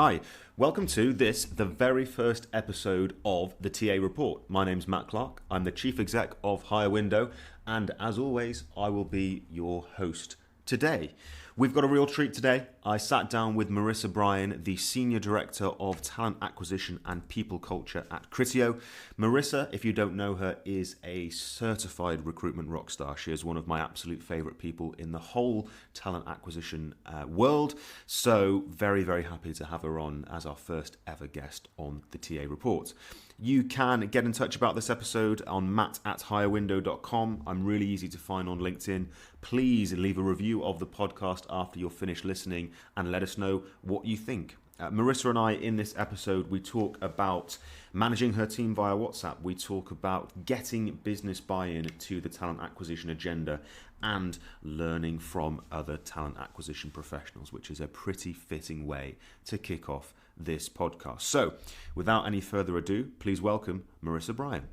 Hi, welcome to the very first episode of the TA Report. My name's Matt Clarke. I'm the Chief Exec of HireWindow, and as always, I will be your host today. We've got a real treat today. I sat down with Marisa Bryan, the Senior Director of Talent Acquisition and People Culture at Criteo. Marisa, if you don't know her, is a certified recruitment rock star. She is one of my absolute favourite people in the whole talent acquisition world. So very, very happy to have her on as our first ever guest on the TA Report. You can get in touch about this episode on matt@hirewindow.com. I'm really easy to find on LinkedIn. Please leave a review of the podcast after you're finished listening and let us know what you think. Marisa and I, in this episode, we talk about managing her team via WhatsApp. We talk about getting business buy-in to the talent acquisition agenda and learning from other talent acquisition professionals, which is a pretty fitting way to kick off this podcast. So, without any further ado, please welcome Marisa Bryan.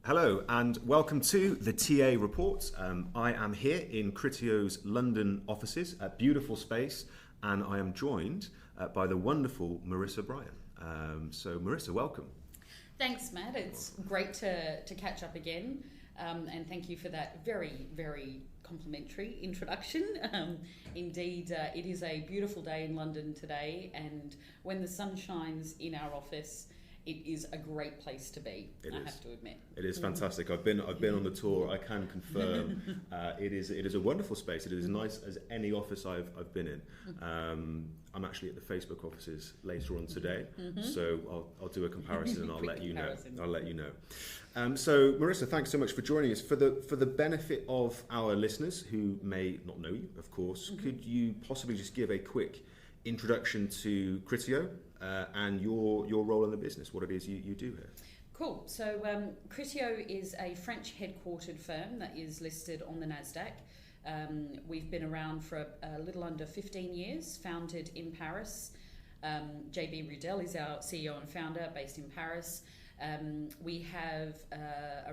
Hello and welcome to the TA Report. I am here in Criteo's London offices, a beautiful space, and I am joined by the wonderful Marisa Bryan. So Marisa, welcome. Thanks, Matt. It's great to catch up again, and thank you for that very, very complimentary introduction. Indeed, it is a beautiful day in London today, and when the sun shines in our office, it is a great place to be. I have to admit. It is fantastic. I've been on the tour. I can confirm it is a wonderful space. It is as nice as any office I've been in. I'm actually at the Facebook offices later on today, so I'll do a comparison and I'll let you know. So Marisa, thanks so much for joining us. For the benefit of our listeners who may not know you, of course, could you possibly just give a quick introduction to Criteo and your role in the business, what it is you do here? Cool. So Criteo is a French headquartered firm that is listed on the NASDAQ. We've been around for a little under 15 years, founded in Paris. JB Rudel is our CEO and founder, based in Paris. We have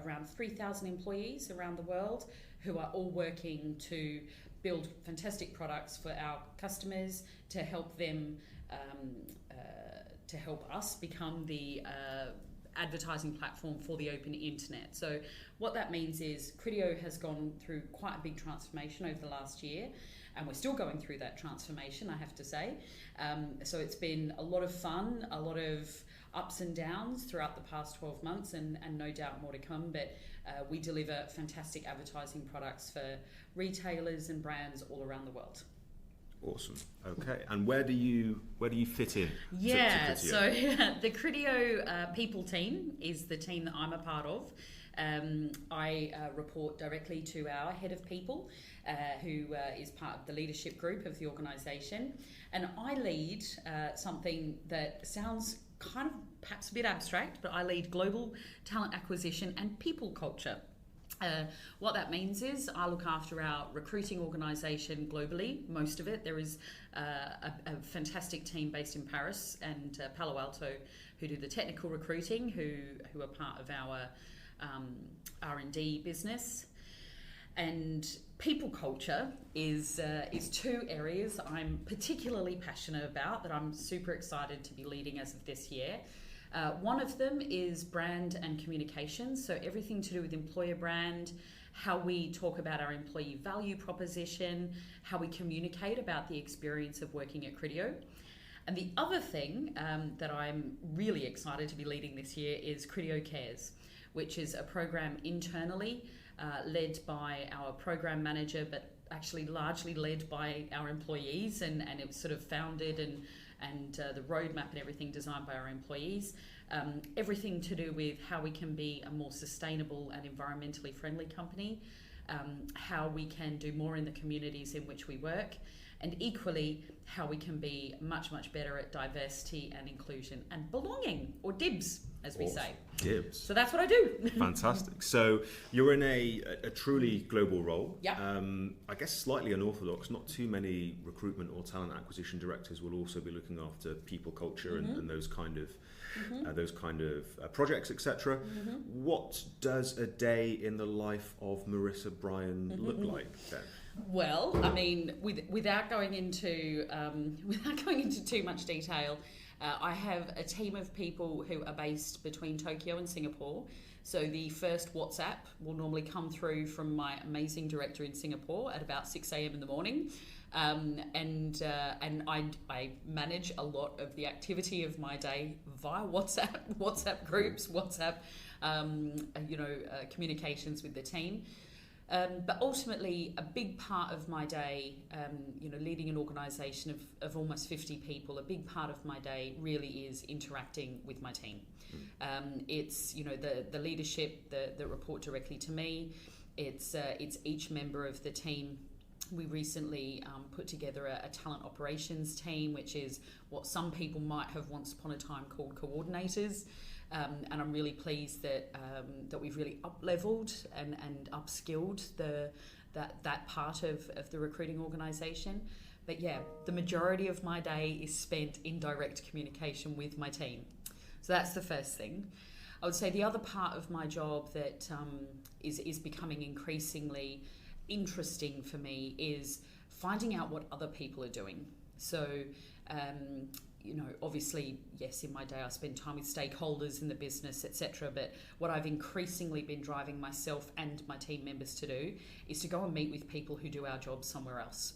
around 3,000 employees around the world who are all working to build fantastic products for our customers to help them, to help us become the advertising platform for the open internet. So what that means is Criteo has gone through quite a big transformation over the last year, and we're still going through that transformation, I have to say. So it's been a lot of fun, a lot of ups and downs throughout the past 12 months, and no doubt more to come, but we deliver fantastic advertising products for retailers and brands all around the world. Awesome. Okay. And where do you fit in? Yeah. To Criteo? So the Criteo people team is the team that I'm a part of. I report directly to our head of people, who is part of the leadership group of the organisation, and I lead something that sounds kind of perhaps a bit abstract, but I lead global talent acquisition and people culture. What that means is I look after our recruiting organisation globally, most of it. There is a fantastic team based in Paris and Palo Alto who do the technical recruiting, who are part of our R&D business. And people culture is two areas I'm particularly passionate about, that I'm super excited to be leading as of this year. One of them is brand and communication, so everything to do with employer brand, how we talk about our employee value proposition, how we communicate about the experience of working at Criteo. And the other thing that I'm really excited to be leading this year is Criteo Cares, which is a program internally led by our program manager, but actually largely led by our employees, and it was sort of founded and the roadmap and everything designed by our employees. Everything to do with how we can be a more sustainable and environmentally friendly company, how we can do more in the communities in which we work, and equally how we can be much, much better at diversity and inclusion and belonging, or DIBS, as we say. DIBS. So that's what I do. Fantastic. So you're in a truly global role. Yep. I guess slightly unorthodox. Not too many recruitment or talent acquisition directors will also be looking after people culture and those kind of those kind of projects, etc. What does a day in the life of Marisa Bryan look like then? Well, I mean, without going into too much detail, I have a team of people who are based between Tokyo and Singapore. So the first WhatsApp will normally come through from my amazing director in Singapore at about 6 a.m. in the morning. And I manage a lot of the activity of my day via WhatsApp groups, communications with the team. But ultimately, a big part of my day, leading an organisation of almost 50 people, a big part of my day really is interacting with my team. It's the leadership that report directly to me. It's each member of the team. We recently put together a talent operations team, which is what some people might have once upon a time called coordinators. And I'm really pleased that we've really up-leveled and upskilled that part of the recruiting organisation. But yeah, the majority of my day is spent in direct communication with my team. So that's the first thing. I would say the other part of my job that is becoming increasingly interesting for me is finding out what other people are doing. So, obviously, yes, in my day I spend time with stakeholders in the business, etc. But what I've increasingly been driving myself and my team members to do is to go and meet with people who do our jobs somewhere else.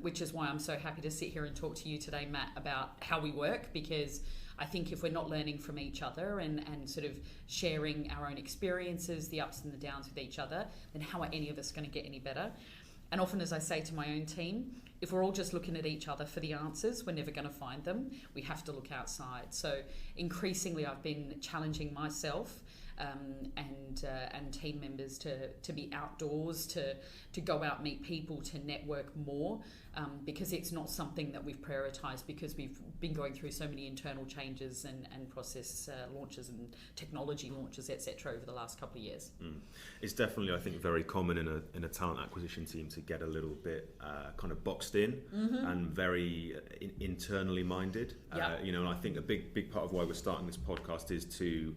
Which is why I'm so happy to sit here and talk to you today, Matt, about how we work, because I think if we're not learning from each other and sort of sharing our own experiences, the ups and the downs with each other, then how are any of us going to get any better? And often, as I say to my own team, if we're all just looking at each other for the answers, we're never going to find them. We have to look outside. So increasingly, I've been challenging myself and team members to be outdoors, to go out, meet people, to network more, because it's not something that we've prioritised because we've been going through so many internal changes and process launches and technology launches, etc. over the last couple of years. It's definitely, I think, very common in a talent acquisition team to get a little bit kind of boxed in and very internally minded. Yep. And I think a big part of why we're starting this podcast is to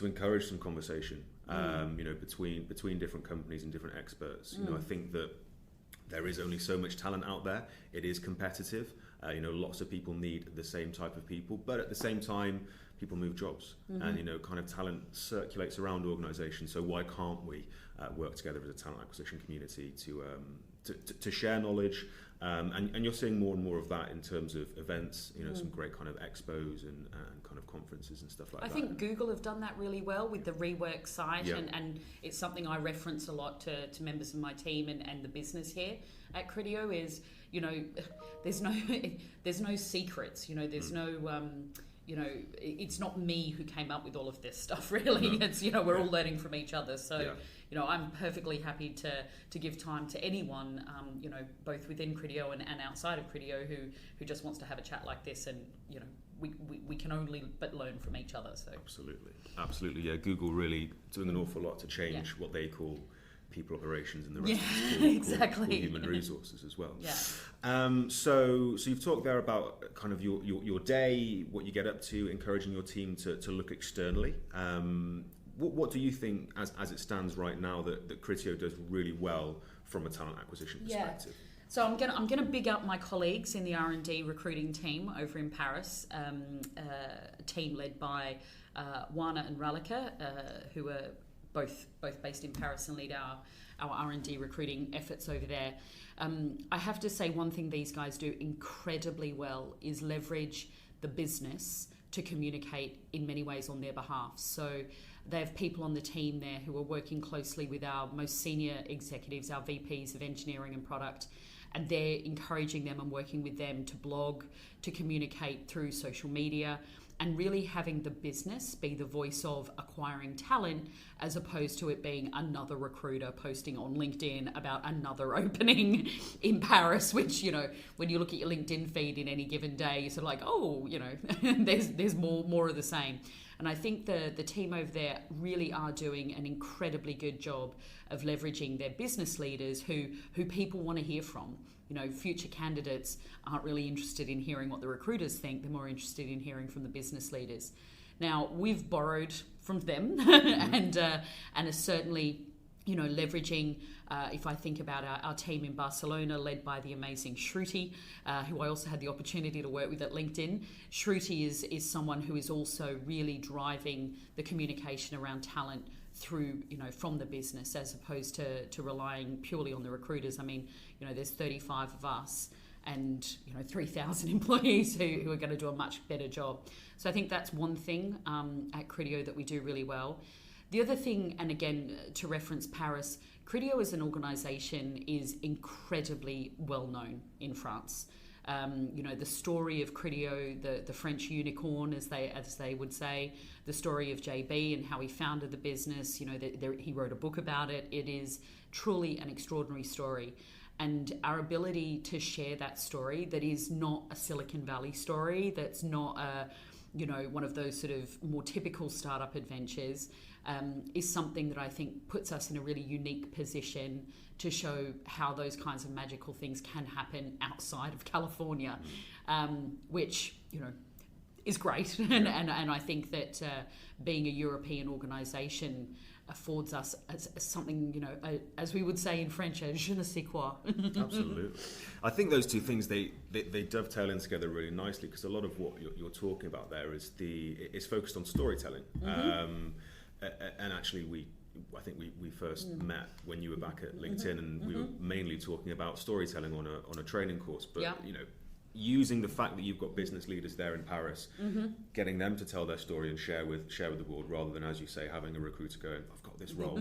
encourage some conversation, between different companies and different experts. I think that there is only so much talent out there. It is competitive. Lots of people need the same type of people, but at the same time, people move jobs, and kind of talent circulates around organisations. So why can't we work together as a talent acquisition community to share knowledge? And you're seeing more and more of that in terms of events, some great kind of expos and kind of conferences and stuff like that. I think Google have done that really well with the Rework site, and it's something I reference a lot to members of my team and the business here at Criteo is, there's no secrets, there's no... it's not me who came up with all of this stuff, really. No. It's, we're all learning from each other. So, I'm perfectly happy to give time to anyone, both within Criteo and outside of Criteo who just wants to have a chat like this. And, we can only but learn from each other. So Absolutely. Yeah, Google really doing an awful lot to change what they call people operations and the rest of it's called human resources as well. So you've talked there about kind of your day, what you get up to, encouraging your team to look externally. What do you think, as it stands right now, that Criteo does really well from a talent acquisition perspective? So I'm gonna big up my colleagues in the R&D recruiting team over in Paris, a team led by Wana and Ralika, who are both based in Paris and lead our R&D recruiting efforts over there. I have to say one thing these guys do incredibly well is leverage the business to communicate in many ways on their behalf. So they have people on the team there who are working closely with our most senior executives, our VPs of engineering and product, and they're encouraging them and working with them to blog, to communicate through social media, and really having the business be the voice of acquiring talent as opposed to it being another recruiter posting on LinkedIn about another opening in Paris, which, when you look at your LinkedIn feed in any given day, you're sort of like, there's more of the same. And I think the team over there really are doing an incredibly good job of leveraging their business leaders who people want to hear from. Future candidates aren't really interested in hearing what the recruiters think. They're more interested in hearing from the business leaders. Now, we've borrowed from them and are certainly, leveraging, if I think about our team in Barcelona, led by the amazing Shruti, who I also had the opportunity to work with at LinkedIn. Shruti is someone who is also really driving the communication around talent through, from the business, as opposed to relying purely on the recruiters. I mean, there's 35 of us and 3,000 employees who are going to do a much better job. So I think that's one thing at Criteo that we do really well. The other thing, and again, to reference Paris, Criteo as an organisation is incredibly well known in France. The story of Criteo, the French unicorn, as they would say, the story of JB and how he founded the business. He wrote a book about it. It is truly an extraordinary story. And our ability to share that story, that is not a Silicon Valley story, that's not one of those sort of more typical startup adventures, is something that I think puts us in a really unique position to show how those kinds of magical things can happen outside of California, which, is great. And I think that being a European organisation affords us as something, as we would say in French, a je ne sais quoi. Absolutely. I think those two things, they dovetail in together really nicely, because a lot of what you're talking about there is focused on storytelling. And actually, I think we first met when you were back at LinkedIn, and we were mainly talking about storytelling on a training course. But using the fact that you've got business leaders there in Paris, getting them to tell their story and share with the world, rather than, as you say, having a recruiter going, I've got this role.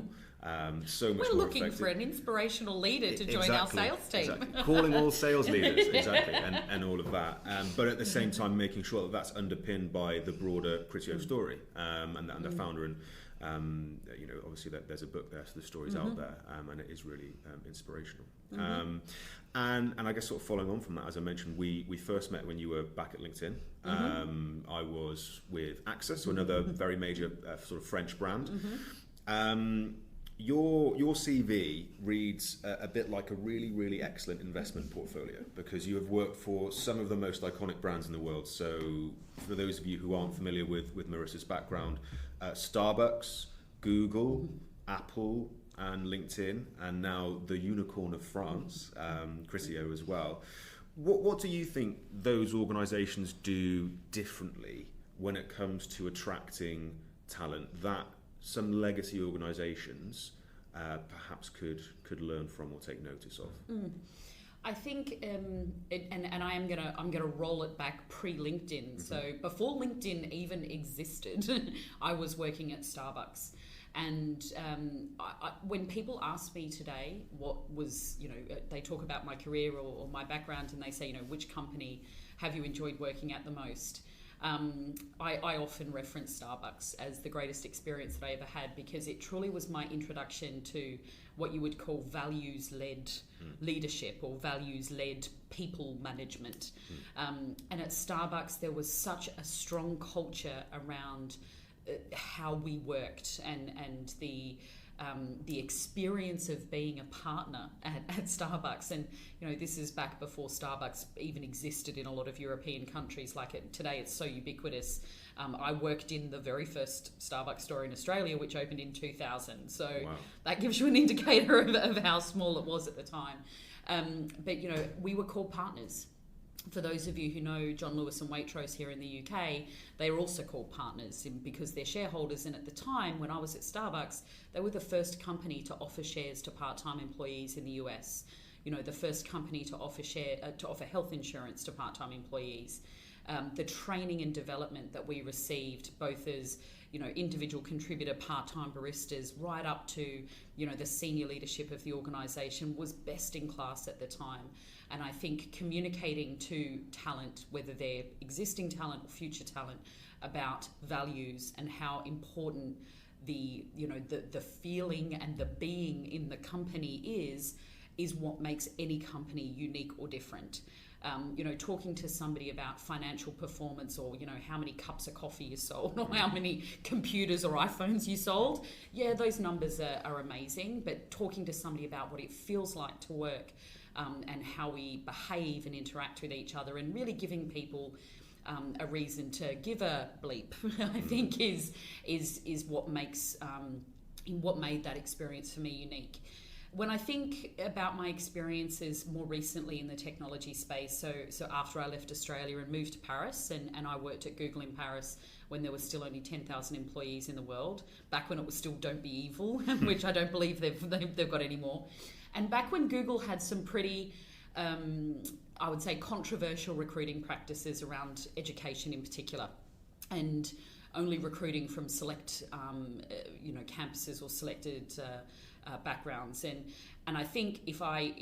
So much We're more looking effective. For an inspirational leader to join our sales team. Exactly. Calling all sales leaders, exactly, and all of that. But at the same time, making sure that that's underpinned by the broader Criteo story and the founder. And obviously there's a book there, so the story's out there, and it is really inspirational. And I guess sort of following on from that, as I mentioned, we first met when you were back at LinkedIn. I was with Access, so another very major sort of French brand. Your CV reads a bit like a really, really excellent investment portfolio, because you have worked for some of the most iconic brands in the world. So for those of you who aren't familiar with Marissa's background, Starbucks, Google, Apple, and LinkedIn, and now the unicorn of France, Criteo as well. What do you think those organisations do differently when it comes to attracting talent that some legacy organisations perhaps could learn from or take notice of? I think, and I'm gonna roll it back pre-LinkedIn. So before LinkedIn even existed, I was working at Starbucks. And when people ask me today what was, they talk about my career or my background, and they say, which company have you enjoyed working at the most? I often reference Starbucks as the greatest experience that I ever had, because it truly was my introduction to what you would call values-led leadership or values-led people management. And at Starbucks, there was such a strong culture around how we worked and the experience of being a partner at Starbucks. And this is back before Starbucks even existed in a lot of European countries. Today it's so ubiquitous. I worked in the very first Starbucks store in Australia, which opened in 2000. So wow. That gives you an indicator of how small it was at the time. But we were called partners. For those of you who know John Lewis and Waitrose here in the UK, they are also called partners because they're shareholders. And at the time, when I was at Starbucks, they were the first company to offer shares to part-time employees in the US. The first company to offer health insurance to part-time employees. The training and development that we received, both as individual contributor part-time baristas, right up to the senior leadership of the organisation, was best in class at the time. And I think communicating to talent, whether they're existing talent or future talent, about values and how important the feeling and the being in the company is what makes any company unique or different. Talking to somebody about financial performance or, how many cups of coffee you sold or how many computers or iPhones you sold. Yeah, those numbers are amazing, but talking to somebody about what it feels like to work and how we behave and interact with each other, and really giving people a reason to give a bleep, I think is what makes what made that experience for me unique. When I think about my experiences more recently in the technology space, so after I left Australia and moved to Paris, and I worked at Google in Paris when there was still only 10,000 employees in the world, back when it was still don't be evil, which I don't believe they've got anymore. And back when Google had some pretty, I would say, controversial recruiting practices around education in particular, and only recruiting from select, campuses or selected backgrounds. And I think if I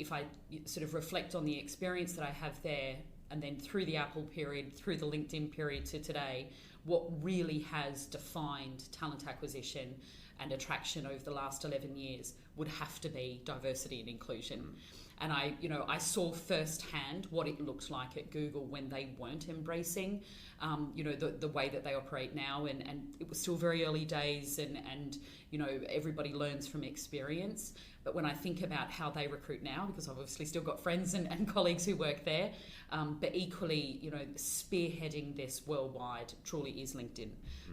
sort of reflect on the experience that I have there, and then through the Apple period, through the LinkedIn period to today, what really has defined talent acquisition and attraction over the last 11 years would have to be diversity and inclusion. And I saw firsthand what it looked like at Google when they weren't embracing, the way that they operate now, and it was still very early days, and everybody learns from experience. But when I think about how they recruit now, because I've obviously still got friends and colleagues who work there, but equally, spearheading this worldwide truly is LinkedIn.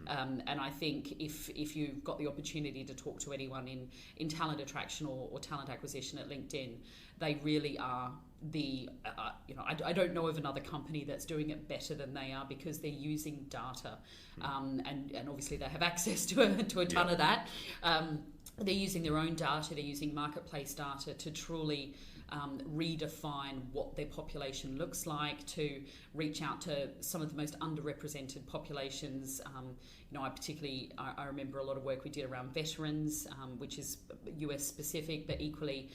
And I think if you've got the opportunity to talk to anyone in talent attraction or talent acquisition at LinkedIn, they really are I don't know of another company that's doing it better than they are, because they're using data, and obviously they have access to a ton of that. They're using their own data, they're using marketplace data to truly redefine what their population looks like, to reach out to some of the most underrepresented populations. I remember a lot of work we did around veterans, which is US specific, but equally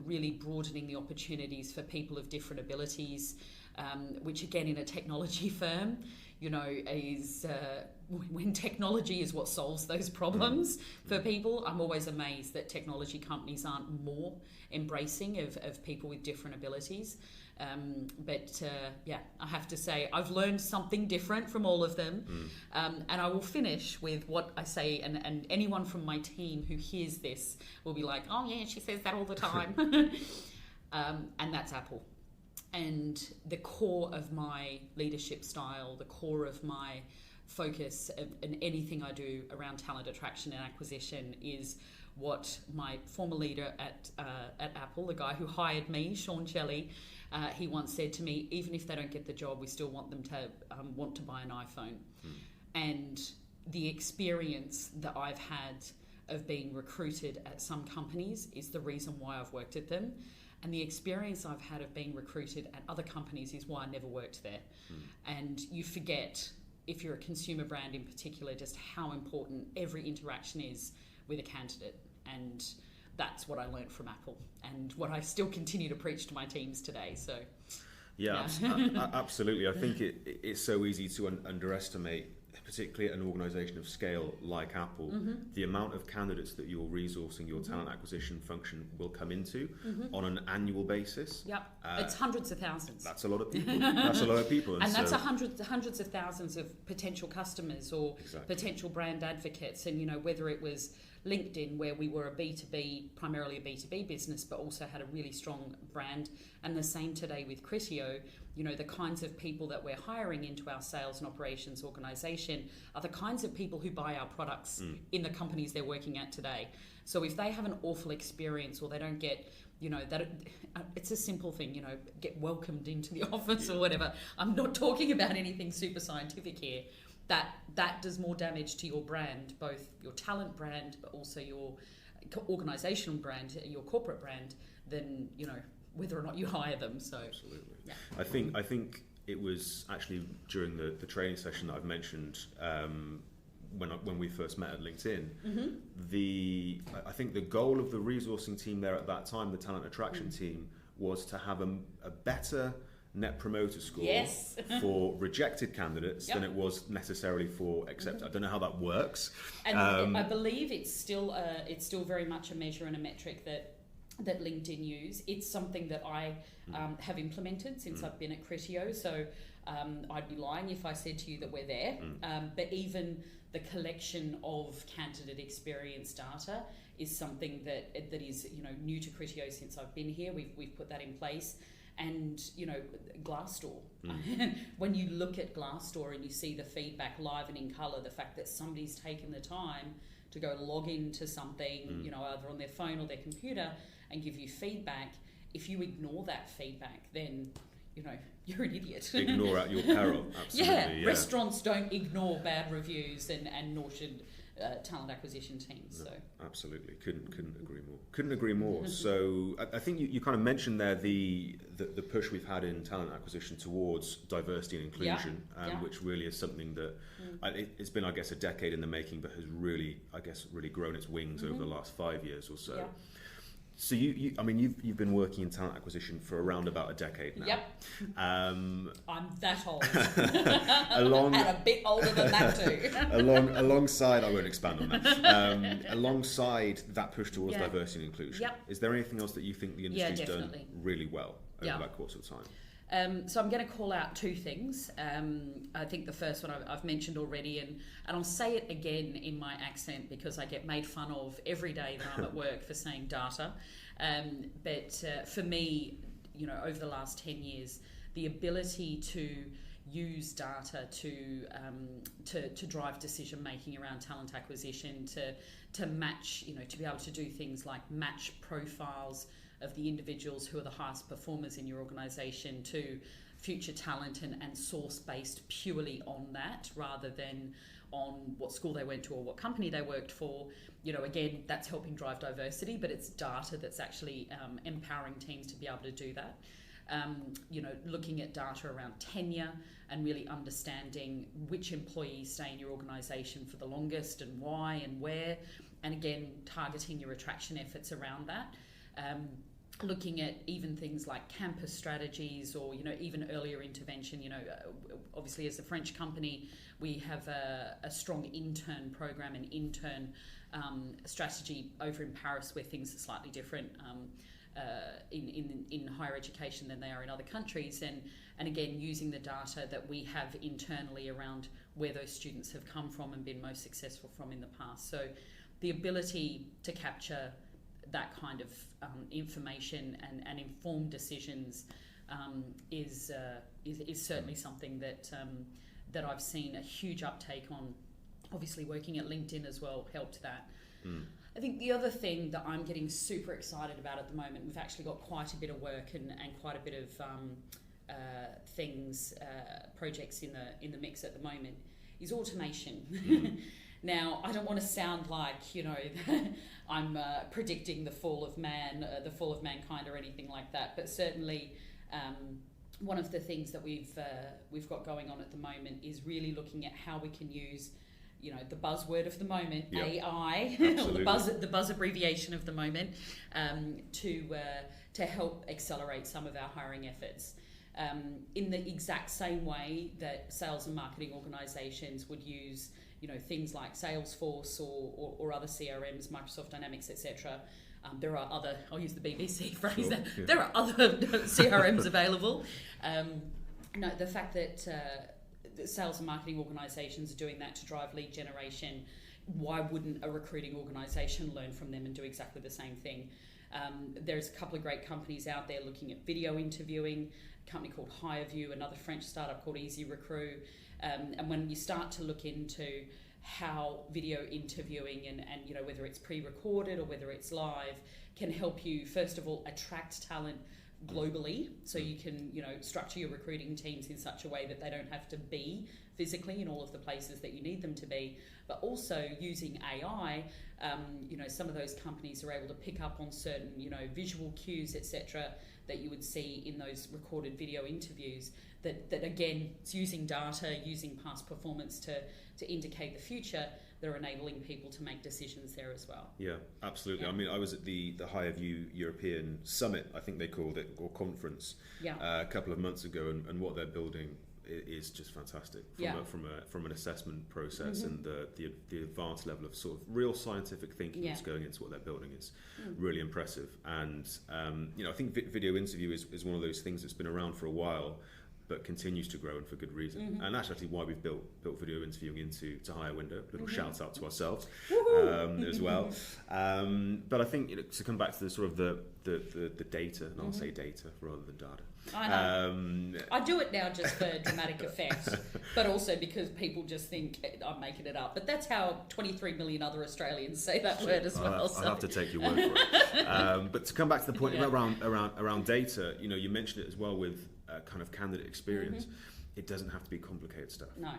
really broadening the opportunities for people of different abilities, which again in a technology firm, is when technology is what solves those problems for people. I'm always amazed that technology companies aren't more embracing of people with different abilities. But I have to say I've learned something different from all of them. And I will finish with what I say, and anyone from my team who hears this will be like, oh yeah, she says that all the time. And that's Apple. And the core of my leadership style, the core of my focus in anything I do around talent attraction and acquisition is what my former leader at Apple, the guy who hired me, Sean Shelley, he once said to me, even if they don't get the job, we still want them to want to buy an iPhone. And the experience that I've had of being recruited at some companies is the reason why I've worked at them. And the experience I've had of being recruited at other companies is why I never worked there. And you forget, if you're a consumer brand in particular, just how important every interaction is with a candidate. And that's what I learned from Apple, and what I still continue to preach to my teams today. So, absolutely. I think it's so easy to underestimate, particularly at an organisation of scale like Apple, the amount of candidates that you're resourcing your talent acquisition function will come into on an annual basis. It's hundreds of thousands. That's a lot of people. That's a lot of people. And that's hundreds of thousands of potential customers or potential brand advocates. And, whether it was LinkedIn, where we were primarily a B2B business, but also had a really strong brand, and the same today with Criteo. The kinds of people that we're hiring into our sales and operations organisation are the kinds of people who buy our products in the companies they're working at today. So if they have an awful experience, or they don't get, it's a simple thing, get welcomed into the office or whatever. I'm not talking about anything super scientific here. That does more damage to your brand, both your talent brand, but also your organisational brand, your corporate brand, than, whether or not you hire them. So absolutely. I think it was actually during the training session that I've mentioned when we first met at LinkedIn. I think the goal of the resourcing team there at that time, the talent attraction team, was to have a better Net Promoter Score for rejected candidates than it was necessarily for accepted. I don't know how that works. And I believe it's still very much a measure and a metric that LinkedIn use. It's something that I have implemented since I've been at Criteo. So I'd be lying if I said to you that we're there. But even the collection of candidate experience data is something that is new to Criteo since I've been here. We've put that in place. And Glassdoor when you look at Glassdoor and you see the feedback live and in colour, the fact that somebody's taken the time to go log into something, you know, either on their phone or their computer and give you feedback, if you ignore that feedback, then, you know, you're an idiot. Ignore at your peril, absolutely. Yeah, restaurants don't ignore bad reviews, and nor should talent acquisition teams. No, so absolutely, couldn't agree more. So I think you kind of mentioned there the push we've had in talent acquisition towards diversity and inclusion, which really is something that it's been, I guess, a decade in the making, but has really, I guess, really grown its wings over the last 5 years or so. Yeah. So you've been working in talent acquisition for around about a decade now. Yep. I'm that old. And a bit older than that too. alongside, I won't expand on that. Alongside that push towards diversity and inclusion, is there anything else that you think the industry's done really well over that course of time? So I'm going to call out two things. I think the first one I've mentioned already, and I'll say it again in my accent because I get made fun of every day that I'm at work for saying data. But for me, you know, over the last 10 years, the ability to use data to drive decision making around talent acquisition, to match, you know, to be able to do things like match profiles of the individuals who are the highest performers in your organisation to future talent, and source based purely on that rather than on what school they went to or what company they worked for. You know, again, that's helping drive diversity, but it's data that's actually empowering teams to be able to do that. You know, looking at data around tenure and really understanding which employees stay in your organisation for the longest and why and where, and again, targeting your attraction efforts around that. Looking at even things like campus strategies, or, you know, even earlier intervention. You know, obviously as a French company, we have a strong intern program and intern strategy over in Paris, where things are slightly different in higher education than they are in other countries, and again, using the data that we have internally around where those students have come from and been most successful from in the past. So the ability to capture that kind of information and informed decisions is certainly something that I've seen a huge uptake on. Obviously, working at LinkedIn as well helped that. I think the other thing that I'm getting super excited about at the moment, we've actually got quite a bit of work and quite a bit of projects in the mix at the moment, is automation. Now, I don't want to sound like, you know, I'm predicting the fall of mankind or anything like that, but certainly one of the things that we've got going on at the moment is really looking at how we can use, you know, the buzzword of the moment, AI, or the buzz abbreviation of the moment, to help accelerate some of our hiring efforts. In the exact same way that sales and marketing organisations would use, you know, things like Salesforce or other CRMs, Microsoft Dynamics, etc. There are other, I'll use the BBC phrase, there are other CRMs available. No, the fact that sales and marketing organisations are doing that to drive lead generation, why wouldn't a recruiting organisation learn from them and do exactly the same thing? There's a couple of great companies out there looking at video interviewing, a company called HireWindow, another French startup called Easy Recruit. And when you start to look into how video interviewing and you know, whether it's pre-recorded or whether it's live, can help you, first of all, attract talent globally, so you can, you know, structure your recruiting teams in such a way that they don't have to be physically in all of the places that you need them to be, but also using AI. You know, some of those companies are able to pick up on certain, you know, visual cues, etc., that you would see in those recorded video interviews, that again, it's using data, using past performance to indicate the future. They're enabling people to make decisions there as well. Yeah, absolutely. I mean, I was at the HireWindow European Summit, I think they called it, or conference, a couple of months ago, and what they're building is just fantastic from an assessment process, and the advanced level of sort of real scientific thinking that's going into what they're building is really impressive. And you know, I think video interview is one of those things that's been around for a while, but continues to grow, and for good reason. And that's actually why we've built video interviewing into HireWindow. A little shout out to ourselves as well. But I think, you know, to come back to the sort of the data, and I'll say data rather than data. I know. I do it now just for dramatic effect, but also because people just think I'm making it up. But that's how 23 million other Australians say that word as well. I'll have to take your word for it. But to come back to the point around data, you mentioned it as well with kind of candidate experience. Mm-hmm. It doesn't have to be complicated stuff. No.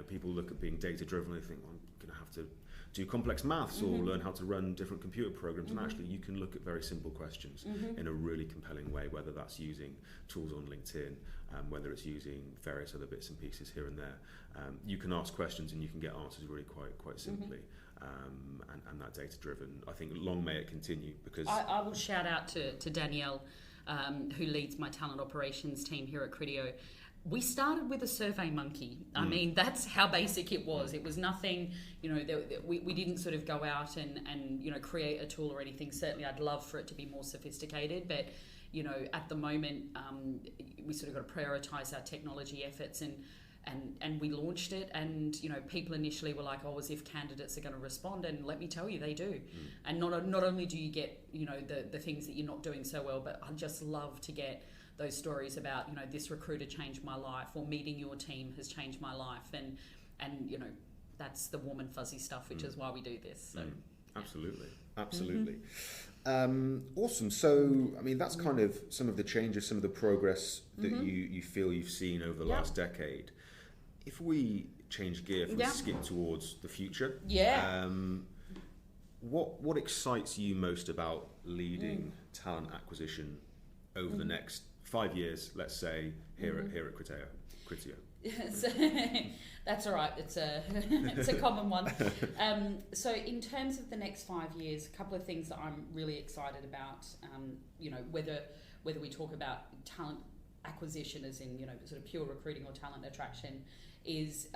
People look at being data driven and they think, well, I'm going to have to do complex maths or learn how to run different computer programs, and actually you can look at very simple questions in a really compelling way, whether that's using tools on LinkedIn, whether it's using various other bits and pieces here and there. You can ask questions and you can get answers really quite simply. And that data driven, I think long may it continue, because I will shout out to Danielle, who leads my talent operations team here at Criteo. We started with a survey monkey. I mean, that's how basic it was. It was nothing, we didn't sort of go out and create a tool or anything. Certainly I'd love for it to be more sophisticated, but at the moment we sort of got to prioritise our technology efforts, and we launched it, and people initially were like, oh, as if candidates are going to respond, and let me tell you, they do. And not only do you get the things that you're not doing so well, but I just love to get those stories about this recruiter changed my life, or meeting your team has changed my life, and that's the warm and fuzzy stuff, which is why we do this. So absolutely. Awesome. So I mean, that's kind of some of the changes, some of the progress that you feel you've seen over the last decade. If we change gear, if we skip towards the future, what excites you most about leading talent acquisition over the next 5 years, let's say, here at Criteo? Yes, that's all right. It's a common one. So in terms of the next 5 years, a couple of things that I'm really excited about. Whether we talk about talent acquisition as in sort of pure recruiting or talent attraction, is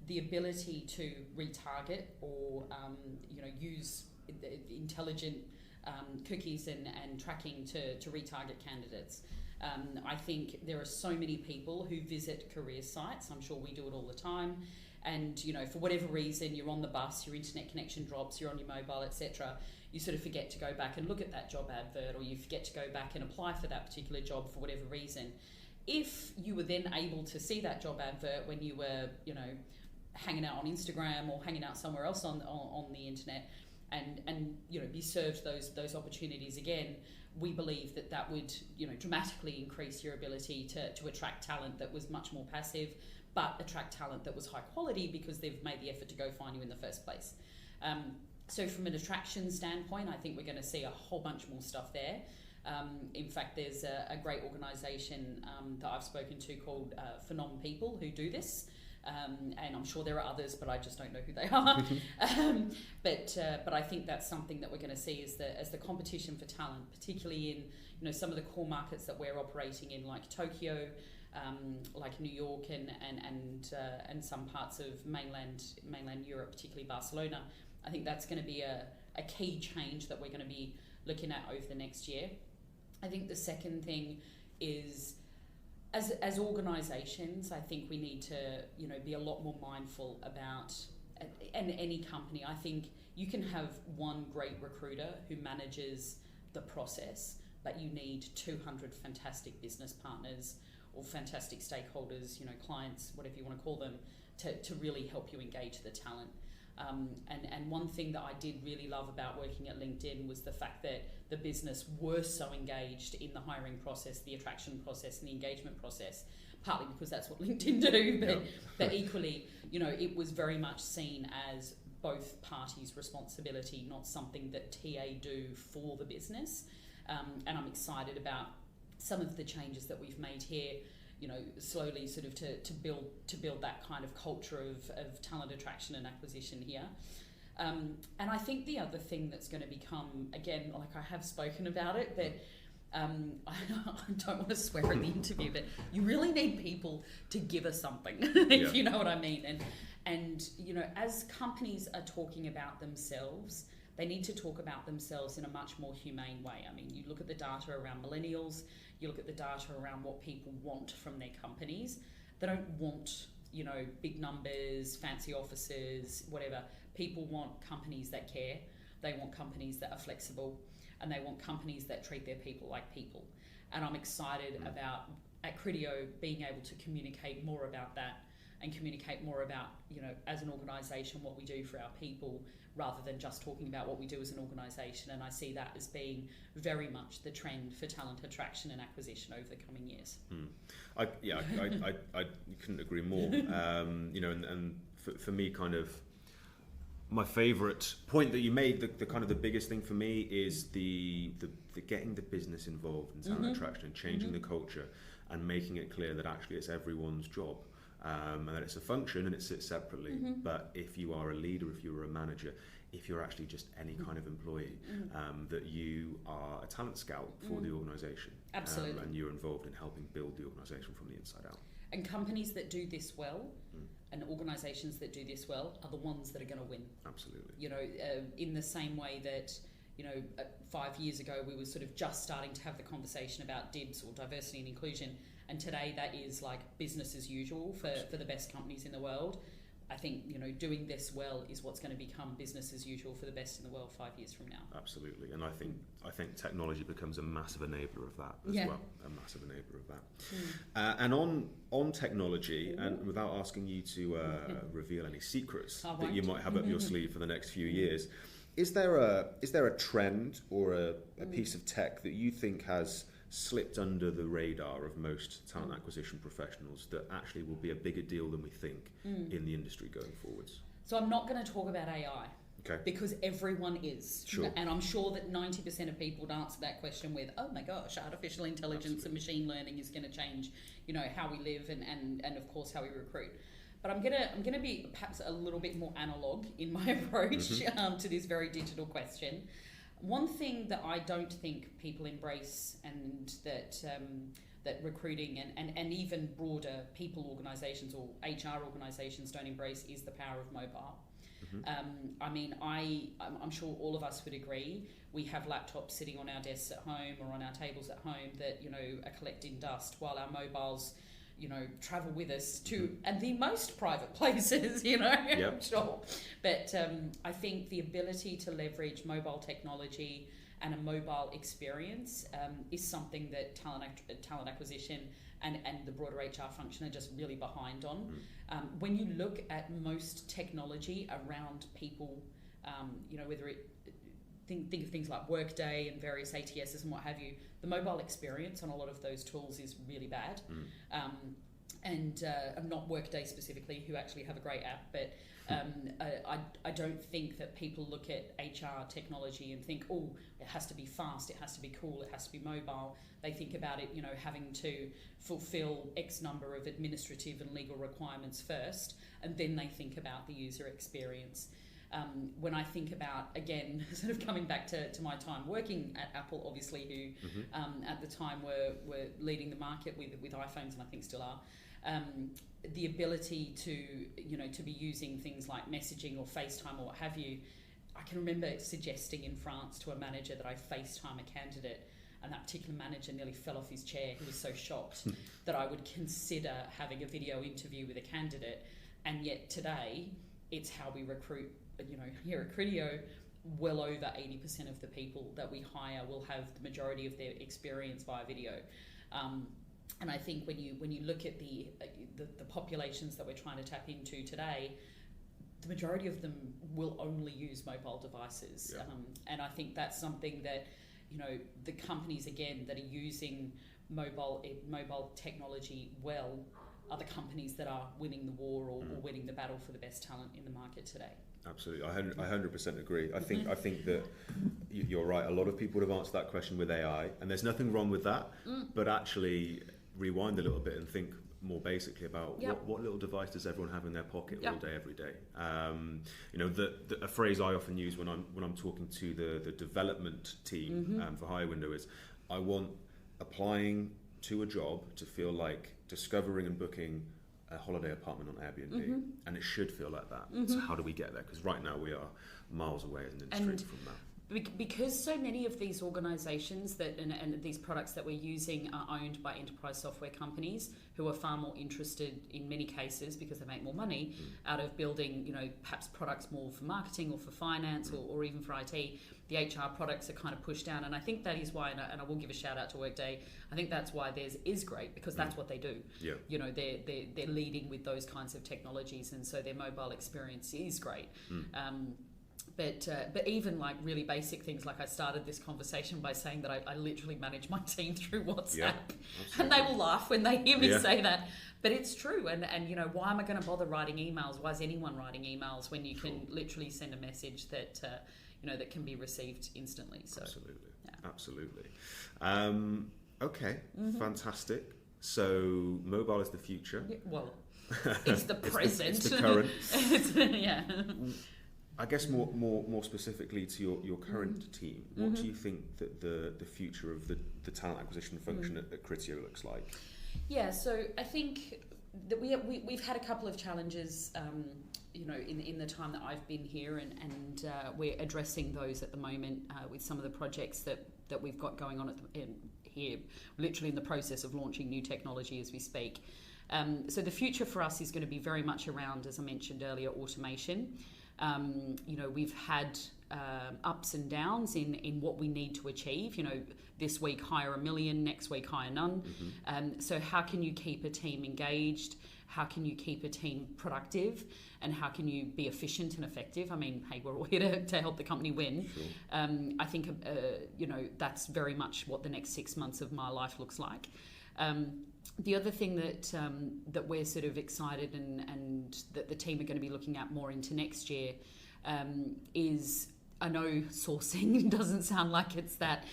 the ability to retarget or use intelligent cookies and tracking to retarget candidates. I think there are so many people who visit career sites. I'm sure we do it all the time. And, for whatever reason, you're on the bus, your internet connection drops, you're on your mobile, etc. You sort of forget to go back and look at that job advert, or you forget to go back and apply for that particular job for whatever reason. If you were then able to see that job advert when you were, hanging out on Instagram or hanging out somewhere else on the internet, and be served those opportunities again, we believe that would dramatically increase your ability to attract talent that was much more passive, but attract talent that was high quality because they've made the effort to go find you in the first place. So from an attraction standpoint, I think we're going to see a whole bunch more stuff there. In fact, there's a great organisation that I've spoken to called Phenom People who do this. And I'm sure there are others, but I just don't know who they are. But I think that's something that we're going to see as the competition for talent, particularly in some of the core markets that we're operating in, like Tokyo, like New York, and some parts of mainland Europe, particularly Barcelona. I think that's going to be a key change that we're going to be looking at over the next year. I think the second thing is, as organisations, I think we need to be a lot more mindful about, and any company, I think you can have one great recruiter who manages the process, but you need 200 fantastic business partners or fantastic stakeholders, clients, whatever you want to call them, to really help you engage the talent. And one thing that I did really love about working at LinkedIn was the fact that the business were so engaged in the hiring process, the attraction process, and the engagement process, partly because that's what LinkedIn do, but equally, it was very much seen as both parties' responsibility, not something that TA do for the business. And I'm excited about some of the changes that we've made here, slowly sort of to build that kind of culture of talent attraction and acquisition here. And I think the other thing that's going to become, again, like I have spoken about it, but I don't want to swear in the interview, but you really need people to give us something, if you know what I mean. And as companies are talking about themselves, they need to talk about themselves in a much more humane way. I mean, you look at the data around millennials, you look at the data around what people want from their companies. They don't want, big numbers, fancy offices, whatever. People want companies that care. They want companies that are flexible, and they want companies that treat their people like people. And I'm excited about, at Criteo, being able to communicate more about that and communicate more about, as an organisation, what we do for our people, rather than just talking about what we do as an organisation. And I see that as being very much the trend for talent attraction and acquisition over the coming years. I couldn't agree more. And for me, kind of, my favourite point that you made, the kind of the biggest thing for me is the getting the business involved in talent attraction and changing the culture and making it clear that actually it's everyone's job. And that it's a function and it sits separately. But if you are a leader, if you're a manager, if you're actually just any kind of employee, that you are a talent scout for the organisation. Absolutely. And you're involved in helping build the organisation from the inside out. And companies that do this well and organisations that do this well are the ones that are going to win. Absolutely. In the same way that 5 years ago we were sort of just starting to have the conversation about DIBS or diversity and inclusion, and today that is like business as usual for the best companies in the world. I think doing this well is what's going to become business as usual for the best in the world 5 years from now. Absolutely, and I think technology becomes a massive enabler of that as well. A massive enabler of that. And on technology, and without asking you to reveal any secrets that you might have up your sleeve for the next few years, is there a trend or a piece of tech that you think has slipped under the radar of most talent acquisition professionals that actually will be a bigger deal than we think in the industry going forwards? So I'm not going to talk about AI. Okay. Because everyone is. Sure. And I'm sure that 90% of people would answer that question with, oh my gosh, artificial intelligence and machine learning is going to change, how we live and of course how we recruit. But I'm gonna be perhaps a little bit more analog in my approach to this very digital question. One thing that I don't think people embrace, and that recruiting and even broader people organisations or HR organisations don't embrace, is the power of mobile. I'm sure all of us would agree. We have laptops sitting on our desks at home or on our tables at home that are collecting dust, while our mobiles travel with us to and the most private places, I'm sure. But I think the ability to leverage mobile technology and a mobile experience is something that talent acquisition and the broader HR function are just really behind on. When you look at most technology around people, whether it think of things like Workday and various ATSs and what have you, the mobile experience on a lot of those tools is really bad. And not Workday specifically, who actually have a great app, but I don't think that people look at HR technology and think, oh, it has to be fast, it has to be cool, it has to be mobile. They think about it, having to fulfill X number of administrative and legal requirements first, and then they think about the user experience. When I think about, again, sort of coming back to my time working at Apple, obviously, who at the time were leading the market with iPhones, and I think still are, the ability to be using things like messaging or FaceTime or what have you. I can remember suggesting in France to a manager that I FaceTime a candidate, and that particular manager nearly fell off his chair. He was so shocked that I would consider having a video interview with a candidate, and yet today it's how we recruit. Here at Criteo, well over 80% of the people that we hire will have the majority of their experience via video. And I think when you look at the populations that we're trying to tap into today, the majority of them will only use mobile devices. And I think that's something that the companies, again, that are using mobile technology well are the companies that are winning the war or winning the battle for the best talent in the market today. Absolutely, I 100% agree. I think that you're right. A lot of people would have answered that question with AI, and there's nothing wrong with that. But actually, rewind a little bit and think more basically about what little device does everyone have in their pocket all day, every day. A phrase I often use when I'm talking to the development team for HireWindow is, I want applying to a job to feel like discovering and booking a holiday apartment on Airbnb, and it should feel like that. So how do we get there? Because right now we are miles away as an industry from that. Because so many of these organisations and these products that we're using are owned by enterprise software companies who are far more interested in many cases, because they make more money out of building, perhaps products more for marketing or for finance or even for IT. The HR products are kind of pushed down, and I think that is why, and I will give a shout out to Workday, I think that's why theirs is great, because that's what they do. Yeah. They're leading with those kinds of technologies, and so their mobile experience is great. But even like really basic things, like I started this conversation by saying that I literally manage my team through WhatsApp, and they will laugh when they hear me say that. But it's true, and why am I going to bother writing emails? Why is anyone writing emails when you can literally send a message that that can be received instantly? So absolutely. Okay, fantastic. So mobile is the future. Yeah, well, it's the present. It's the current. Yeah. I guess more specifically to your current team, what do you think that the future of the talent acquisition function at Criteo looks like? Yeah, so I think that we've had a couple of challenges, in the time that I've been here, and we're addressing those at the moment with some of the projects that we've got going on here, literally in the process of launching new technology as we speak. So the future for us is going to be very much around, as I mentioned earlier, automation. We've had ups and downs in what we need to achieve. This week hire 1 million, next week hire none. So how can you keep a team engaged? How can you keep a team productive? And how can you be efficient and effective? I mean, hey, we're all here to help the company win. Sure. I think, that's very much what the next 6 months of my life looks like. The other thing that we're sort of excited and that the team are going to be looking at more into next year is, I know sourcing doesn't sound like it's that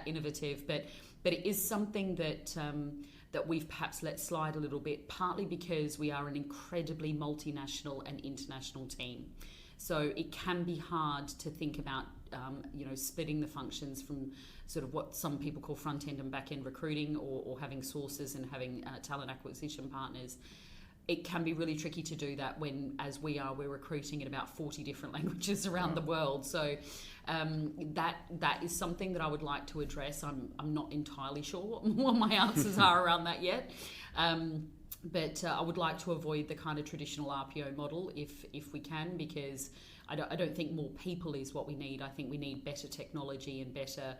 innovative, but it is something that we've perhaps let slide a little bit, partly because we are an incredibly multinational and international team. So it can be hard to think about, splitting the functions from sort of what some people call front-end and back-end recruiting, or having sources and having talent acquisition partners. It can be really tricky to do that when, as we're recruiting in about 40 different languages around the world. So that is something that I would like to address. I'm not entirely sure what my answers are around that yet. But I would like to avoid the kind of traditional RPO model if we can, because I don't think more people is what we need. I think we need better technology and better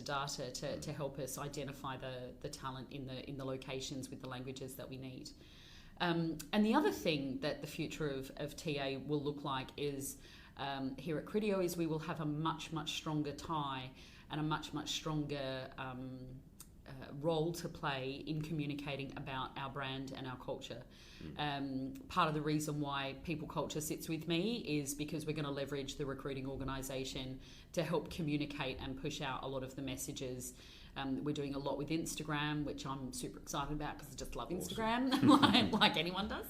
data to help us identify the talent in the locations with the languages that we need. And the other thing that the future of TA will look like is here at Criteo is we will have a much stronger tie and a much stronger role to play in communicating about our brand and our culture. Part of the reason why people culture sits with me is because we're going to leverage the recruiting organisation to help communicate and push out a lot of the messages. We're doing a lot with Instagram, which I'm super excited about because I just love Instagram, like anyone does.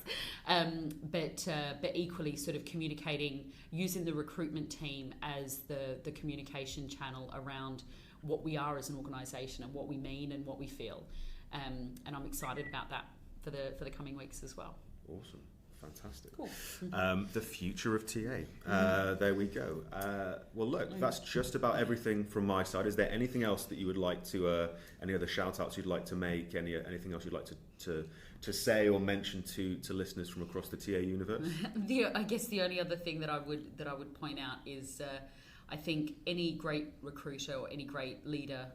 But equally sort of communicating, using the recruitment team as the communication channel around what we are as an organisation and what we mean and what we feel. And I'm excited about that for the coming weeks as well. Awesome. Fantastic. Cool. The future of TA. There we go. Well, look, that's just about everything from my side. Is there anything else that you would like to, any other shout outs you'd like to make, anything else you'd like to say or mention to listeners from across the TA universe? I guess the only other thing that I would point out is I think any great recruiter or any great leader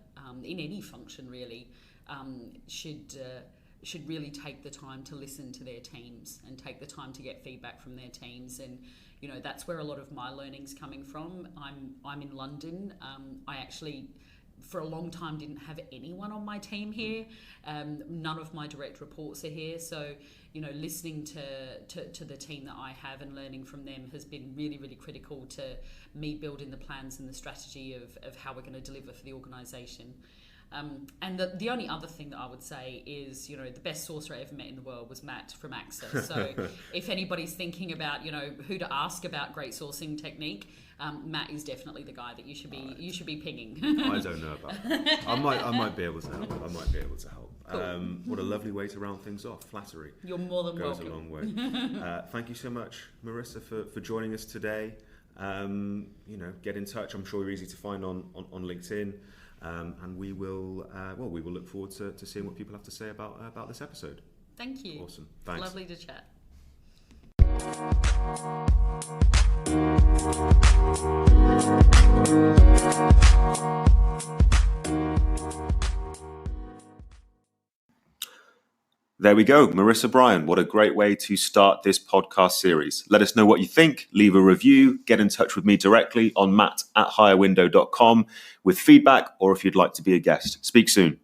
in any function really should really take the time to listen to their teams and take the time to get feedback from their teams. And that's where a lot of my learning's coming from. I'm in London. I actually for a long time didn't have anyone on my team here. None of my direct reports are here, so listening to the team that I have and learning from them has been really critical to me building the plans and the strategy of how we're going to deliver for the organisation. And the only other thing that I would say is, the best sourcer I ever met in the world was Matt from AXA. So if anybody's thinking about, who to ask about great sourcing technique, Matt is definitely the guy that you should be pinging. I don't know about that. I might be able to help. Cool. What a lovely way to round things off. Flattery. You're more than welcome. Goes a long way. Thank you so much, Marisa, for joining us today. get in touch. I'm sure we're easy to find on LinkedIn. And we will look forward to seeing what people have to say about this episode. Thank you. Awesome. Thanks. It's lovely to chat. There we go. Marisa Bryan, what a great way to start this podcast series. Let us know what you think. Leave a review. Get in touch with me directly on matt@hirewindow.com with feedback or if you'd like to be a guest. Speak soon.